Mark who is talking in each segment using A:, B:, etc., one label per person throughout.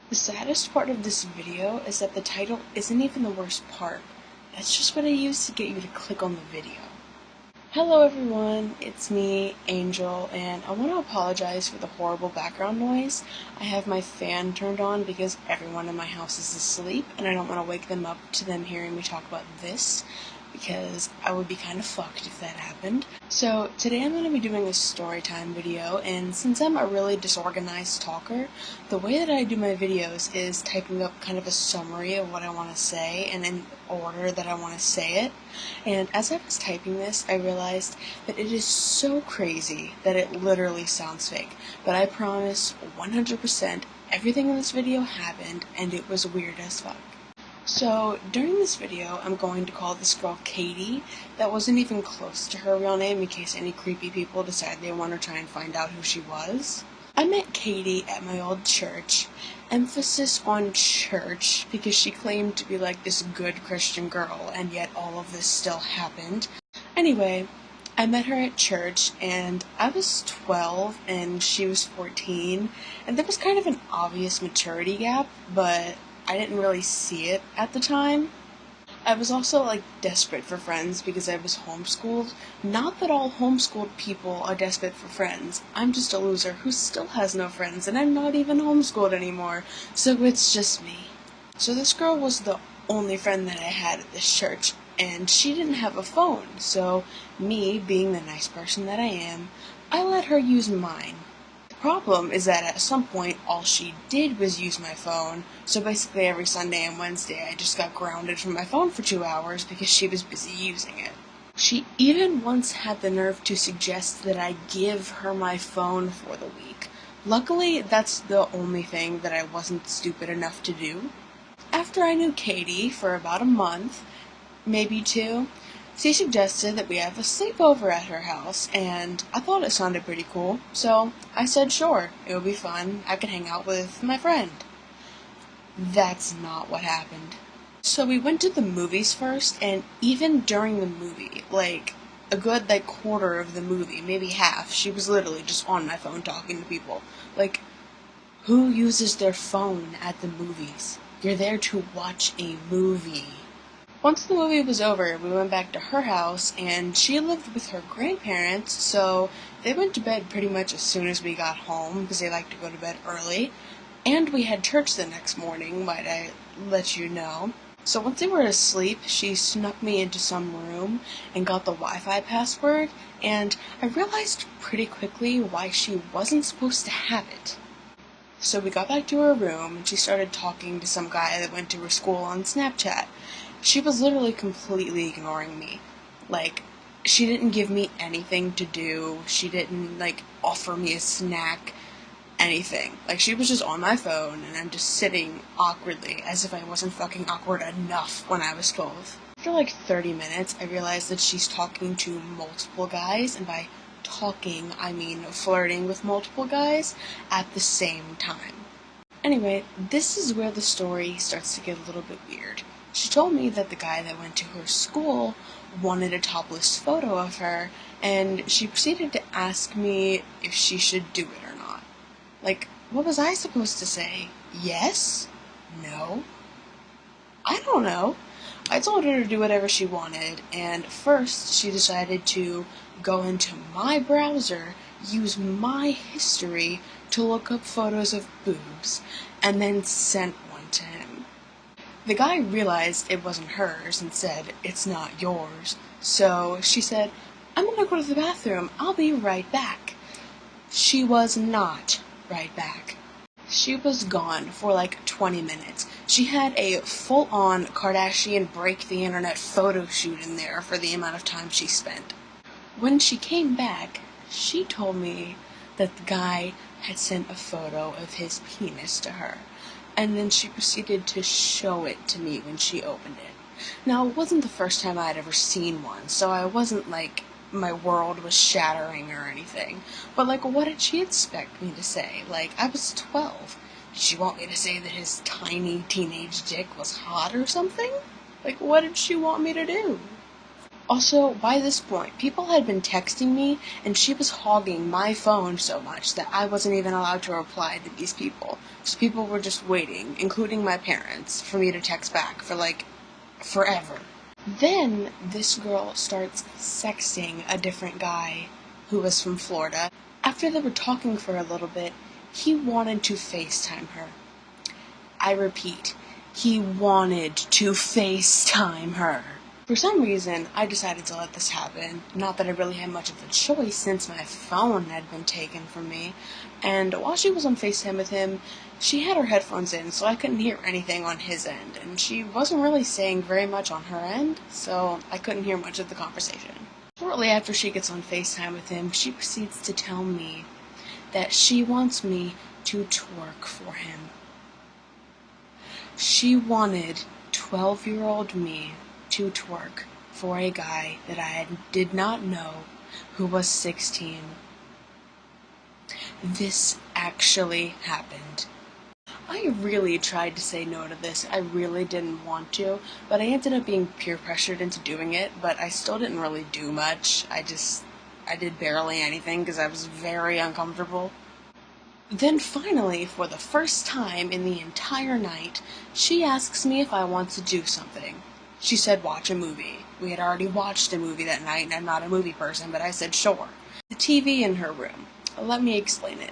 A: The saddest part of this video is that the title isn't even the worst part. That's just what I used to get you to click on the video. Hello everyone, it's me, Angel, and I want to apologize for the horrible background noise. I have my fan turned on because everyone in my house is asleep, and I don't want to wake them up to them hearing me talk about this, because I would be kind of fucked if that happened. So today I'm going to be doing a story time video, and since I'm a really disorganized talker, the way that I do my videos is typing up kind of a summary of what I want to say and in order that I want to say it. And as I was typing this, I realized that it is so crazy that it literally sounds fake. But I promise 100% everything in this video happened, and it was weird as fuck. So, during this video, I'm going to call this girl Katie. That wasn't even close to her real name in case any creepy people decide they want to try and find out who she was. I met Katie at my old church. Emphasis on church, because she claimed to be like this good Christian girl, and yet all of this still happened. Anyway, I met her at church, and I was 12 and she was 14, and there was kind of an obvious maturity gap, but I didn't really see it at the time. I was also, desperate for friends because I was homeschooled. Not that all homeschooled people are desperate for friends. I'm just a loser who still has no friends, and I'm not even homeschooled anymore, so it's just me. So this girl was the only friend that I had at this church, and she didn't have a phone, so me, being the nice person that I am, I let her use mine. Problem is that at some point all she did was use my phone, so basically every Sunday and Wednesday I just got grounded from my phone for 2 hours because she was busy using it. She even once had the nerve to suggest that I give her my phone for the week. Luckily, that's the only thing that I wasn't stupid enough to do. After I knew Katie for about a month, maybe two, she suggested that we have a sleepover at her house, and I thought it sounded pretty cool, so I said sure, it would be fun, I could hang out with my friend. That's not what happened. So we went to the movies first, and even during the movie, a good, quarter of the movie, maybe half, she was literally just on my phone talking to people. Who uses their phone at the movies? You're there to watch a movie. Once the movie was over, we went back to her house, and she lived with her grandparents, so they went to bed pretty much as soon as we got home, because they like to go to bed early. And we had church the next morning, might I let you know. So once they were asleep, she snuck me into some room and got the Wi-Fi password, and I realized pretty quickly why she wasn't supposed to have it. So we got back to her room, and she started talking to some guy that went to her school on Snapchat. She was literally completely ignoring me. She didn't give me anything to do. She didn't, offer me a snack, anything. She was just on my phone, and I'm just sitting awkwardly, as if I wasn't fucking awkward enough when I was 12. After 30 minutes, I realized that she's talking to multiple guys, and by talking, I mean flirting with multiple guys at the same time. Anyway, this is where the story starts to get a little bit weird. She told me that the guy that went to her school wanted a topless photo of her, and she proceeded to ask me if she should do it or not. What was I supposed to say? Yes? No? I don't know. I told her to do whatever she wanted, and first she decided to go into my browser, use my history to look up photos of boobs, and then sent one to him. The guy realized it wasn't hers and said, "It's not yours." So she said, "I'm gonna go to the bathroom. I'll be right back." She was not right back. She was gone for 20 minutes. She had a full-on Kardashian break-the-internet photo shoot in there for the amount of time she spent. When she came back, she told me that the guy had sent a photo of his penis to her, and then she proceeded to show it to me when she opened it. Now, it wasn't the first time I'd ever seen one, so I wasn't my world was shattering or anything. But what did she expect me to say? I was 12. Did she want me to say that his tiny teenage dick was hot or something? What did she want me to do? Also, by this point, people had been texting me, and she was hogging my phone so much that I wasn't even allowed to reply to these people. So people were just waiting, including my parents, for me to text back for, like, forever. Then, this girl starts sexting a different guy who was from Florida. After they were talking for a little bit, he wanted to FaceTime her. I repeat, he wanted to FaceTime her. For some reason, I decided to let this happen. Not that I really had much of a choice since my phone had been taken from me. And while she was on FaceTime with him, she had her headphones in, so I couldn't hear anything on his end. And she wasn't really saying very much on her end, so I couldn't hear much of the conversation. Shortly after she gets on FaceTime with him, she proceeds to tell me that she wants me to twerk for him. She wanted 12-year-old me to twerk for a guy that I did not know who was 16. This actually happened. I really tried to say no to this. I really didn't want to, but I ended up being peer pressured into doing it, but I still didn't really do much. I did barely anything because I was very uncomfortable. Then finally, for the first time in the entire night, she asks me if I want to do something. She said watch a movie. We had already watched a movie that night, and I'm not a movie person, but I said sure. The TV in her room. Let me explain it.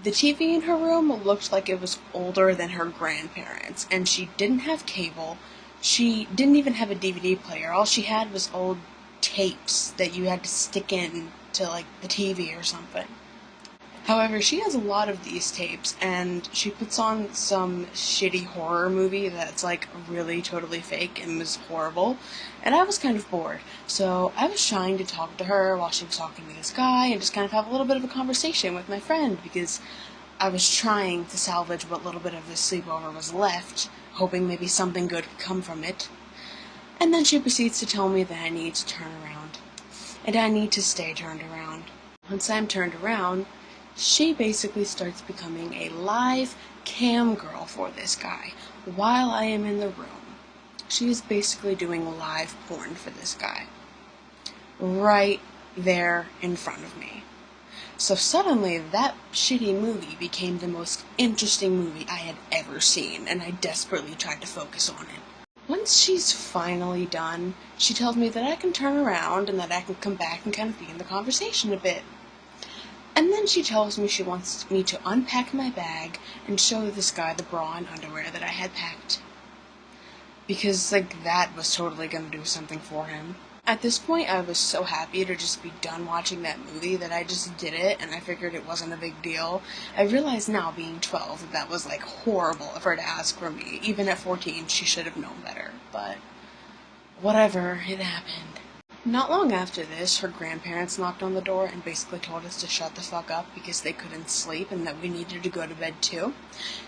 A: The TV in her room looked like it was older than her grandparents, and she didn't have cable. She didn't even have a DVD player. All she had was old tapes that you had to stick in to, like, the TV or something. However, she has a lot of these tapes, and she puts on some shitty horror movie that's, like, really totally fake and was horrible, and I was kind of bored. So I was trying to talk to her while she was talking to this guy and just kind of have a little bit of a conversation with my friend, because I was trying to salvage what little bit of this sleepover was left, hoping maybe something good could come from it. And then she proceeds to tell me that I need to turn around, and I need to stay turned around. Once I'm turned around, she basically starts becoming a live cam girl for this guy while I am in the room. She is basically doing live porn for this guy. Right there in front of me. So suddenly, that shitty movie became the most interesting movie I had ever seen, and I desperately tried to focus on it. Once she's finally done, she tells me that I can turn around and that I can come back and kind of be in the conversation a bit. And then she tells me she wants me to unpack my bag and show this guy the bra and underwear that I had packed. Because, like, that was totally gonna do something for him. At this point, I was so happy to just be done watching that movie that I just did it, and I figured it wasn't a big deal. I realize now, being 12, that was, like, horrible of her to ask for me. Even at 14, she should have known better. But whatever, it happened. Not long after this, her grandparents knocked on the door and basically told us to shut the fuck up because they couldn't sleep and that we needed to go to bed too.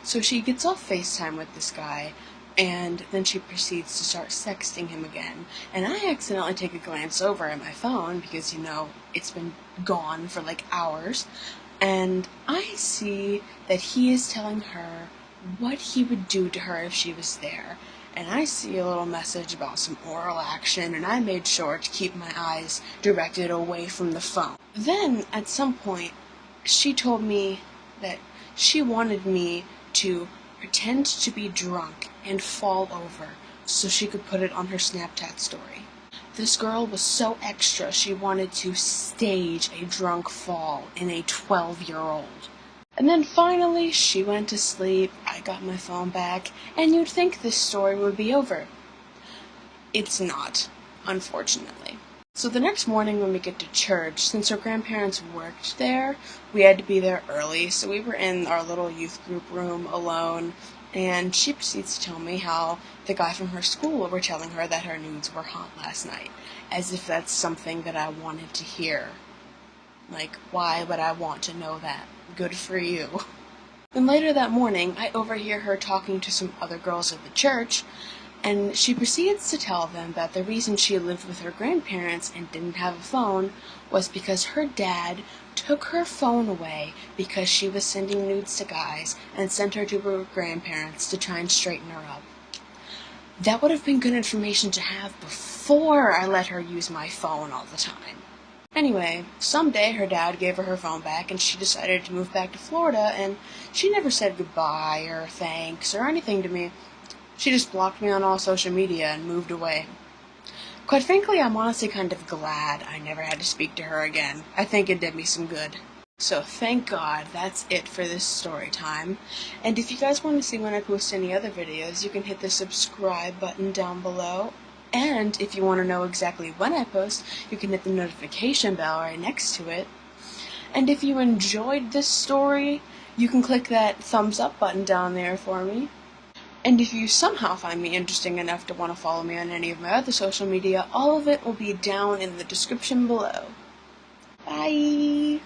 A: So she gets off FaceTime with this guy, and then she proceeds to start sexting him again. And I accidentally take a glance over at my phone because, it's been gone for like hours, and I see that he is telling her what he would do to her if she was there. And I see a little message about some oral action, and I made sure to keep my eyes directed away from the phone. Then, at some point, she told me that she wanted me to pretend to be drunk and fall over so she could put it on her Snapchat story. This girl was so extra, she wanted to stage a drunk fall in a 12-year-old. And then finally, she went to sleep, I got my phone back, and you'd think this story would be over. It's not, unfortunately. So the next morning when we get to church, since her grandparents worked there, we had to be there early, so we were in our little youth group room alone, and she proceeds to tell me how the guy from her school were telling her that her nudes were hot last night, as if that's something that I wanted to hear. Like, why would I want to know that? Good for you. Then later that morning, I overhear her talking to some other girls at the church, and she proceeds to tell them that the reason she lived with her grandparents and didn't have a phone was because her dad took her phone away because she was sending nudes to guys and sent her to her grandparents to try and straighten her up. That would have been good information to have before I let her use my phone all the time. Anyway, someday her dad gave her phone back and she decided to move back to Florida, and she never said goodbye or thanks or anything to me. She just blocked me on all social media and moved away. Quite frankly, I'm honestly kind of glad I never had to speak to her again. I think it did me some good. So thank God that's it for this story time. And if you guys want to see when I post any other videos, you can hit the subscribe button down below. And if you want to know exactly when I post, you can hit the notification bell right next to it. And if you enjoyed this story, you can click that thumbs up button down there for me. And if you somehow find me interesting enough to want to follow me on any of my other social media, all of it will be down in the description below. Bye!